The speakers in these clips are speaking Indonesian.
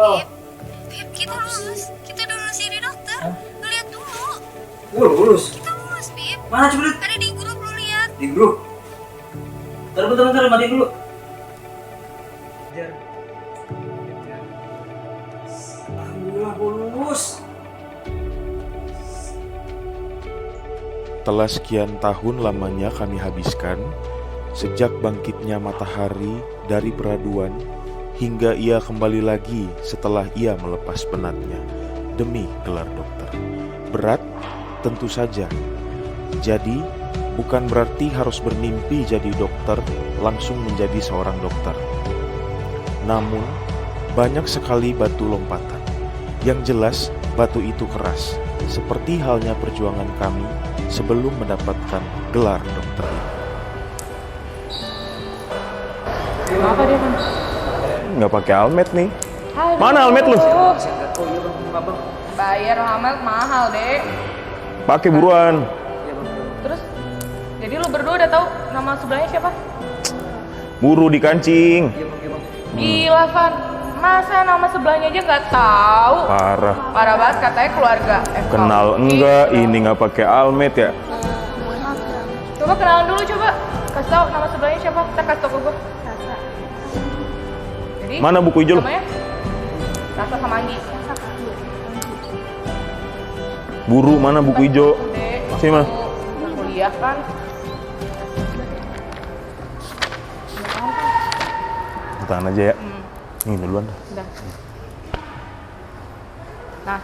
Vip. Vip, kita lulus. Kita udah lulus jadi dokter. Lu lihat dulu. Lulus? Kita lulus, Vip. Mana coba lihat? Ada di grup, lu lihat. Di grup? Bentar, matiin dulu. Alhamdulillah gue lulus. Setelah sekian tahun lamanya kami habiskan, sejak bangkitnya matahari dari peraduan, hingga ia kembali lagi setelah ia melepas penatnya, demi gelar dokter. Berat? Tentu saja. Jadi, bukan berarti harus bermimpi jadi dokter, langsung menjadi seorang dokter. Namun, banyak sekali batu lompatan. Yang jelas, batu itu keras, seperti halnya perjuangan kami sebelum mendapatkan gelar dokter ini. Apa dia, Bang? Nggak pakai almet nih. Aduh. Mana almet lu? Oh iya bang. Bayar almet mahal, Dek. Pakai buruan. Terus, jadi lu berdua udah tahu nama sebelahnya siapa? Buru dikancing. Gila, Van. Masa nama sebelahnya aja nggak tahu? Parah. Parah banget, katanya keluarga. Kenal enggak? Ini nggak pakai almet ya? Coba kenalan dulu, coba. Kasih tahu nama sebelahnya siapa? Kita kasih tau ke gue. Jadi, Mana buku hijau lu? namanya? Rasa sama Anggi. Buru, mana buku hijau? Dek, Sini, mana? udah kuliah kan? Tahan aja ya. Ini duluan. Udah. Nah,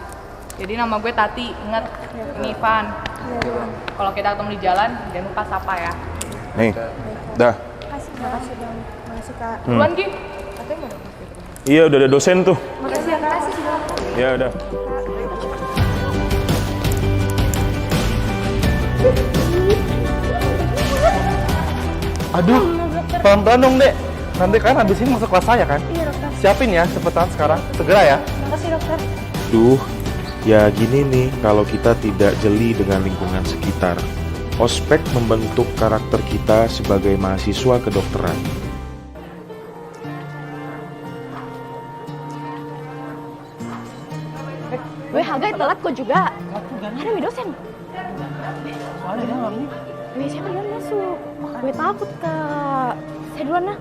jadi nama gue Tati, ingat ini Van. Kalau kita ketemu di jalan, jangan lupa sapa ya. Nih, dah. Makasih bang, makasih kak. Duluan Gi. Katanya mau dapet. Iya, udah ada dosen tuh. Makasih ya kak. Ya udah. Aduh, pelan-pelan dong dek. Nanti kan habis ini masuk kelas saya kan? Iya dokter. Siapin ya cepetan sekarang, segera ya. Makasih dokter. Duh, ya gini nih kalau kita tidak jeli dengan lingkungan sekitar. Ospek membentuk karakter kita sebagai mahasiswa kedokteran. Gue Haga telat kok juga. Ada mi dosen. Soalnya dia nggak ini. Gue siapa duluan masuk. Gue takut kak. Saya duluan nah.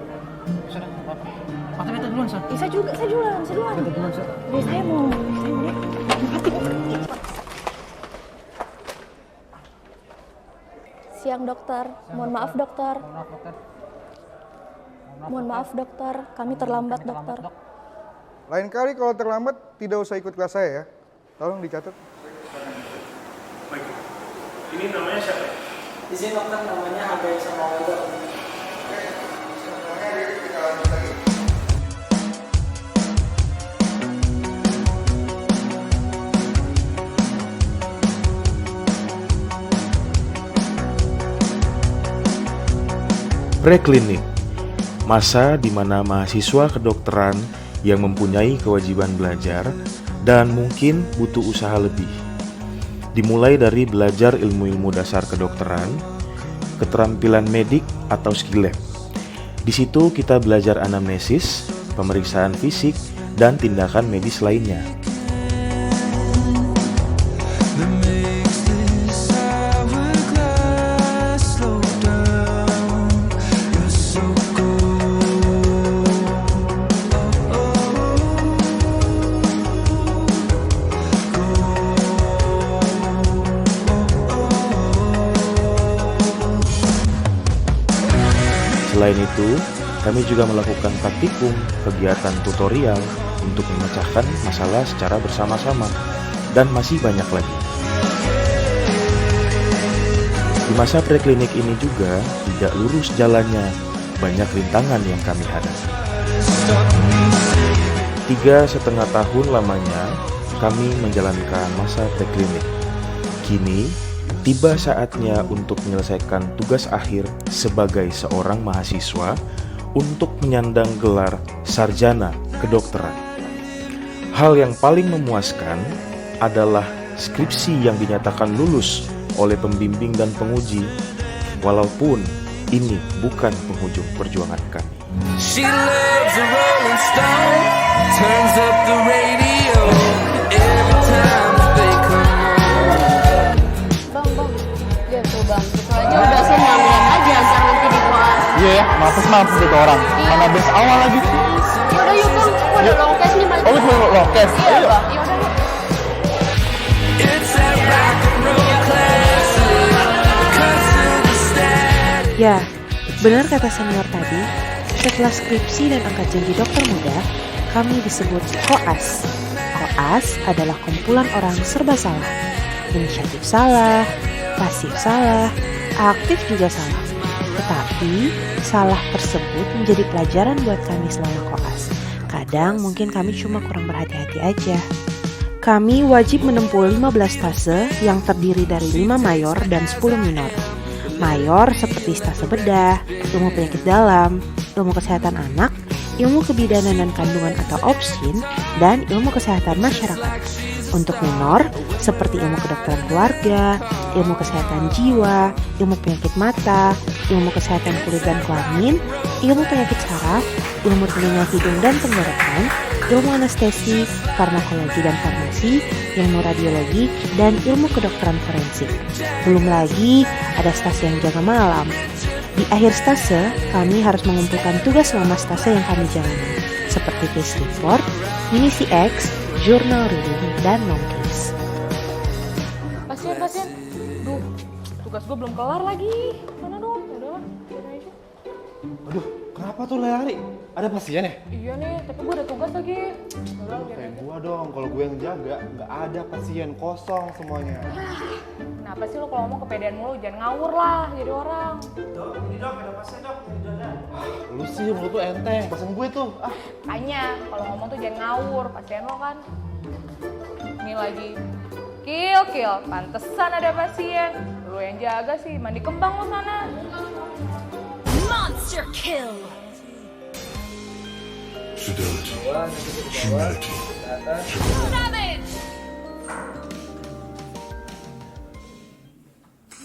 Sudah nggak apa-apa. Atau kita duluan sah. Saya duluan. Kita duluan sah. Gue saya mau deh. Siang dokter. Mohon maaf dokter. Mohon maaf dokter. Kami terlambat dokter. Lain kali kalau terlambat tidak usah ikut kelas saya ya. Tolong dicatat. Baik, ini namanya siapa? Di sini dokter namanya Haga sama Olga. Preklinik, masa di mana mahasiswa kedokteran yang mempunyai kewajiban belajar dan mungkin butuh usaha lebih. Dimulai dari belajar ilmu-ilmu dasar kedokteran, keterampilan medik atau skill lab. Di situ kita belajar anamnesis, pemeriksaan fisik, dan tindakan medis lainnya. Selain itu, kami juga melakukan praktikum, kegiatan tutorial untuk memecahkan masalah secara bersama-sama, dan masih banyak lagi. Di masa preklinik ini juga tidak lurus jalannya, banyak rintangan yang kami hadapi. 3,5 tahun lamanya kami menjalankan masa preklinik. Kini, tiba saatnya untuk menyelesaikan tugas akhir sebagai seorang mahasiswa untuk menyandang gelar sarjana kedokteran. Hal yang paling memuaskan adalah skripsi yang dinyatakan lulus oleh pembimbing dan penguji, walaupun ini bukan penghujung perjuangan kami. She loves a rolling stone. turns up the radio every time they come on. Bang. Lihat tuh bang, itu aja udah senang. Lihat aja ntar nanti di kelas. Iya ya, mampus itu orang. Mana best awal lagi. Yaudah yuk bang, aku udah long case nih balik. Oh, lu mau lokes? Iya bang, yaudah yuk. It's that rock and roll classic, cuts to the static. Ya, benar kata senior tadi, setelah skripsi dan angkat janji dokter muda, kami disebut koas. Koas adalah kumpulan orang serba salah. Inisiatif salah, pasif salah, aktif juga salah. Tetapi, salah tersebut menjadi pelajaran buat kami selama koas. Kadang mungkin kami cuma kurang berhati-hati aja. Kami wajib menempuh 15 stase yang terdiri dari 5 mayor dan 10 minor. Mayor seperti stase bedah, ilmu penyakit dalam, ilmu kesehatan anak, ilmu kebidanan dan kandungan atau OBSYN, dan ilmu kesehatan masyarakat. Untuk minor, seperti ilmu kedokteran keluarga, ilmu kesehatan jiwa, ilmu penyakit mata, ilmu kesehatan kulit dan kelamin, ilmu penyakit saraf, ilmu telinga, hidung dan tenggorokan, ilmu anestesi, farmakologi dan farmasi, ilmu radiologi, dan ilmu kedokteran forensik. Belum lagi ada stase yang jaga malam. Di akhir stase, kami harus mengumpulkan tugas selama stase yang kami jalani, seperti case report, mini CX, jurnal reading, dan long case. Pasien. Duh, tugas gue belum kelar lagi. Mana dong? Yaudah, aja. Aduh, kenapa tuh lari? Ada pasien ya? Iya nih, tapi gue ada tugas lagi. Yaudah, Kayak gua dong, kalau gue yang jaga, nggak ada pasien, kosong semuanya. Kenapa sih lo kalau ngomong kepedean mulu? Jangan ngawur lah jadi orang. Lu sih, lu tuh enteng, pasien gue tuh. Makanya, kalau ngomong tuh jangan ngawur. Pasien lo kan. Ini lagi. Kill. Pantesan ada pasien. Lu yang jaga sih, mandi kembang lo sana. Monster kill. Savage.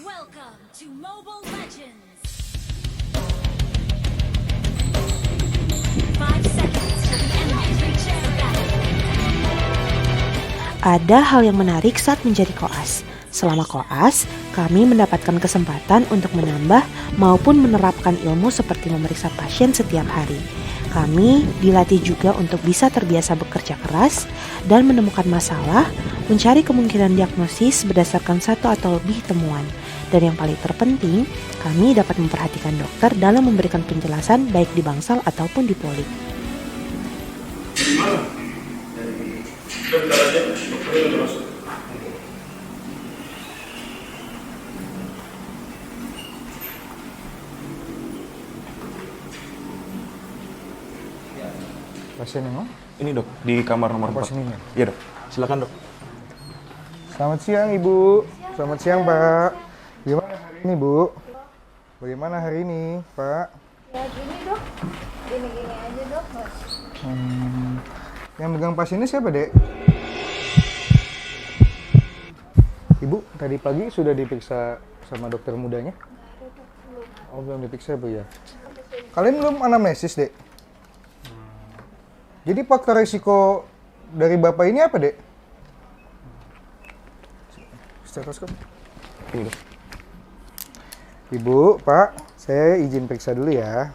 Welcome to Mobile Legends. 5 seconds till the enemies reach their battle. Ada hal yang menarik saat menjadi koas. Selama koas, kami mendapatkan kesempatan untuk menambah maupun menerapkan ilmu seperti memeriksa pasien setiap hari. Kami dilatih juga untuk bisa terbiasa bekerja keras dan menemukan masalah, mencari kemungkinan diagnosis berdasarkan satu atau lebih temuan. Dan yang paling terpenting, kami dapat memperhatikan dokter dalam memberikan penjelasan baik di bangsal ataupun di poli. Pasien yang mana? Ini dok, di kamar nomor 4. Pasien ini? Iya dok, silakan dok. Selamat siang Ibu. Selamat siang Pak. Gimana hari ini Bu? Bagaimana hari ini Pak? Ya gini dok, gini aja dok. Yang megang pasiennya siapa Dek? Ibu tadi pagi sudah diperiksa sama dokter mudanya? Oh belum diperiksa Bu ya? Kalian belum anamnesis Dek? Jadi faktor risiko dari Bapak ini apa, Dek? Stetoskop. Ini dok. Ibu, Pak, saya izin periksa dulu ya.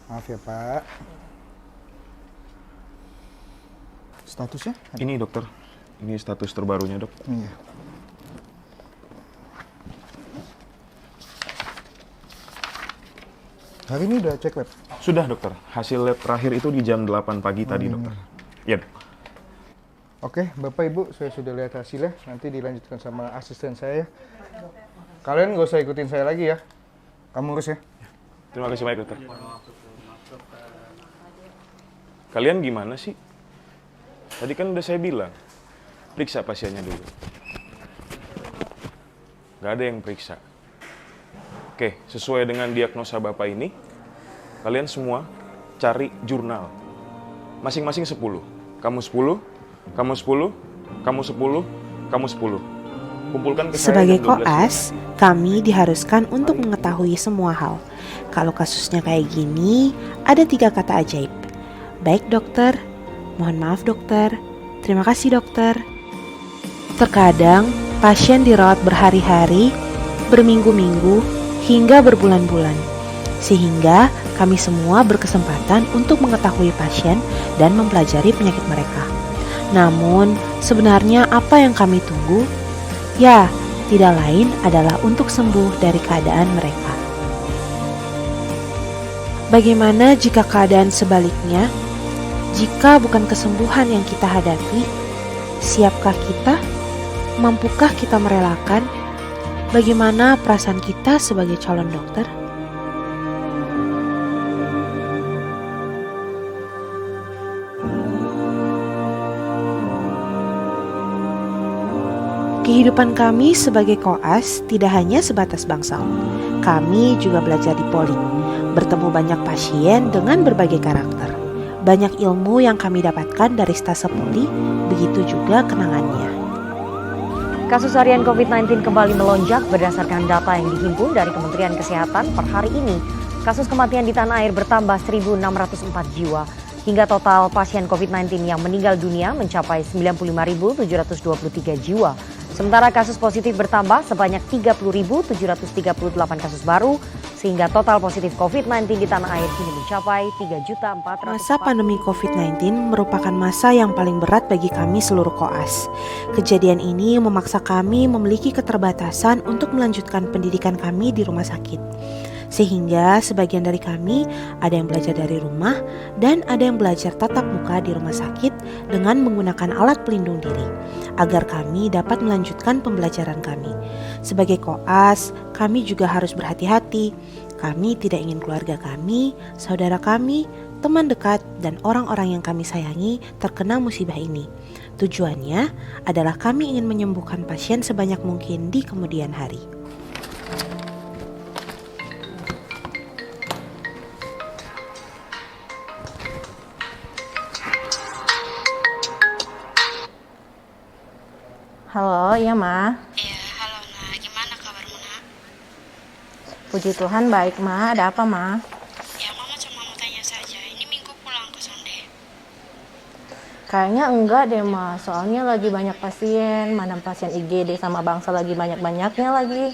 Maaf ya, Pak. Statusnya? Ini dokter, ini status terbarunya dok. Iya. Hari ini udah cek lab? Sudah dokter, hasil lab terakhir itu di jam 8 pagi tadi dokter. Iya dok. Oke, Bapak Ibu, saya sudah lihat hasilnya. Nanti dilanjutkan sama asisten saya. Kalian gak usah ikutin saya lagi ya. Kamu urus ya. Terima kasih banyak dokter. Kalian gimana sih? Tadi kan udah saya bilang, periksa pasiennya dulu. Gak ada yang periksa. Oke, sesuai dengan diagnosa Bapak ini, kalian semua cari jurnal. Masing-masing 10. Kamu 10, kamu 10, kamu 10, kamu 10. kumpulkan ke saya Sebagai jam 12 koas, siang. kami diharuskan untuk mengetahui semua hal. Kalau kasusnya kayak gini, ada 3 kata ajaib. Baik dokter, mohon maaf dokter, terima kasih dokter. Terkadang, pasien dirawat berhari-hari, berminggu-minggu, hingga berbulan-bulan. Sehingga kami semua berkesempatan untuk mengetahui pasien dan mempelajari penyakit mereka. Namun, sebenarnya apa yang kami tunggu? Ya, tidak lain adalah untuk sembuh dari keadaan mereka. Bagaimana jika keadaan sebaliknya? Jika bukan kesembuhan yang kita hadapi, siapkah kita? Mampukah kita merelakan? Bagaimana perasaan kita sebagai calon dokter? Kehidupan kami sebagai koas tidak hanya sebatas bangsal. Kami juga belajar di poli, bertemu banyak pasien dengan berbagai karakter. Banyak ilmu yang kami dapatkan dari stase poli, begitu juga kenangannya. Kasus harian COVID-19 kembali melonjak berdasarkan data yang dihimpun dari Kementerian Kesehatan per hari ini. Kasus kematian di tanah air bertambah 1.604 jiwa. Hingga total pasien COVID-19 yang meninggal dunia mencapai 95.723 jiwa. Sementara kasus positif bertambah sebanyak 30.738 kasus baru, sehingga total positif COVID-19 di tanah air kini mencapai 3.400.000. Masa pandemi COVID-19 merupakan masa yang paling berat bagi kami seluruh koas. Kejadian ini memaksa kami memiliki keterbatasan untuk melanjutkan pendidikan kami di rumah sakit. Sehingga sebagian dari kami ada yang belajar dari rumah dan ada yang belajar tatap muka di rumah sakit dengan menggunakan alat pelindung diri agar kami dapat melanjutkan pembelajaran kami. Sebagai koas, kami juga harus berhati-hati. Kami tidak ingin keluarga kami, saudara kami, teman dekat, dan orang-orang yang kami sayangi terkena musibah ini. Tujuannya adalah kami ingin menyembuhkan pasien sebanyak mungkin di kemudian hari. Halo, iya Ma. Iya, halo Nak. Gimana kabarmu Nak? Puji Tuhan baik Ma. Ada apa Ma? Ya, Mama cuma mau tanya saja. Ini minggu pulang ke Sonde. Kayaknya enggak deh Ma. Soalnya lagi banyak pasien. Mana pasien IGD sama bangsa lagi banyak-banyaknya lagi.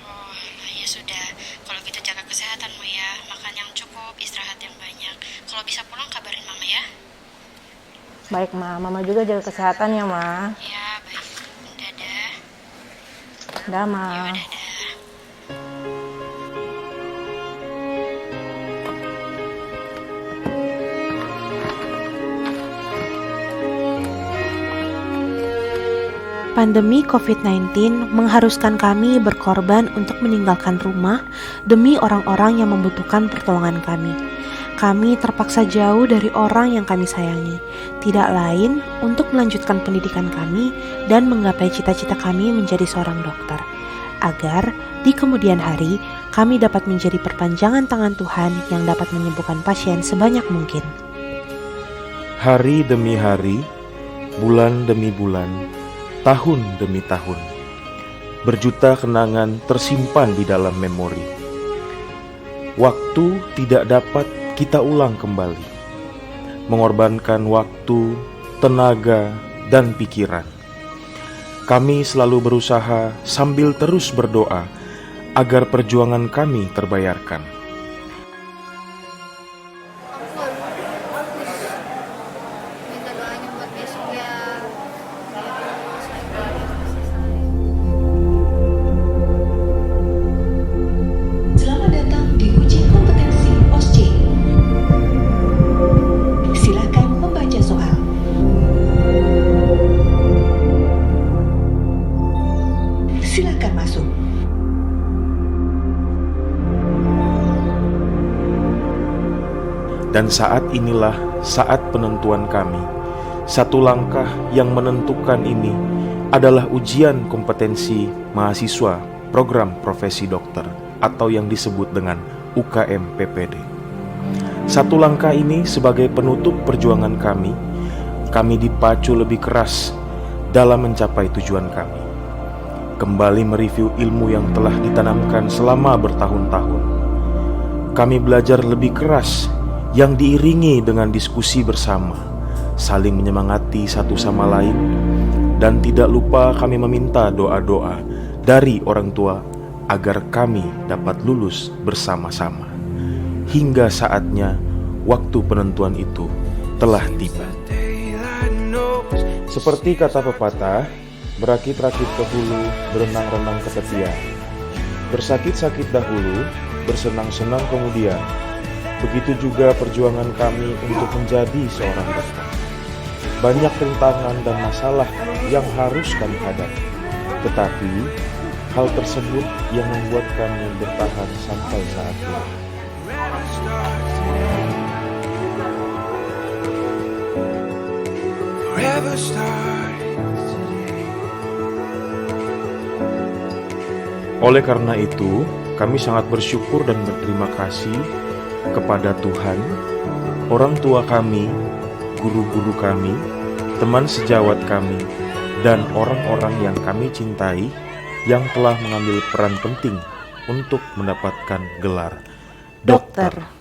Oh, ya sudah. Kalau gitu jaga kesehatanmu ya. Makan yang cukup, istirahat yang banyak. Kalau bisa pulang kabarin Mama ya. Baik Ma. Mama juga jaga kesehatan ya Ma. Ya, baik. Dadah. Dah Ma. Ya, dadah. Pandemi COVID-19 mengharuskan kami berkorban untuk meninggalkan rumah demi orang-orang yang membutuhkan pertolongan kami. Kami terpaksa jauh dari orang yang kami sayangi, tidak lain untuk melanjutkan pendidikan kami dan menggapai cita-cita kami menjadi seorang dokter, agar di kemudian hari kami dapat menjadi perpanjangan tangan Tuhan yang dapat menyembuhkan pasien sebanyak mungkin. Hari demi hari, bulan demi bulan, tahun demi tahun, berjuta kenangan tersimpan di dalam memori. Waktu tidak dapat kita ulang kembali, mengorbankan waktu, tenaga, dan pikiran. Kami selalu berusaha sambil terus berdoa agar perjuangan kami terbayarkan. Minta doanya buat besok ya. Selamat datang di uji kompetensi OSCE. Silakan membaca soal. Silakan masuk. Dan saat inilah saat penentuan kami. Satu langkah yang menentukan ini adalah ujian kompetensi mahasiswa program profesi dokter atau yang disebut dengan UKM PPD. Satu langkah ini sebagai penutup perjuangan kami dipacu lebih keras dalam mencapai tujuan kami. kembali mereview ilmu yang telah ditanamkan selama bertahun-tahun. Kami belajar lebih keras yang diiringi dengan diskusi bersama, saling menyemangati satu sama lain, dan tidak lupa kami meminta doa-doa dari orang tua agar kami dapat lulus bersama-sama. Hingga saatnya waktu penentuan itu telah tiba. Seperti kata pepatah, berakit-rakit ke hulu, berenang-renang ke tepian. Bersakit-sakit dahulu, bersenang-senang kemudian. Begitu juga perjuangan kami untuk menjadi seorang dokter. Banyak rintangan dan masalah yang harus kami hadapi. Tetapi, hal tersebut yang membuat kami bertahan sampai saat ini. Oleh karena itu, kami sangat bersyukur dan berterima kasih kepada Tuhan, orang tua kami, guru-guru kami, teman sejawat kami, dan orang-orang yang kami cintai yang telah mengambil peran penting untuk mendapatkan gelar dokter.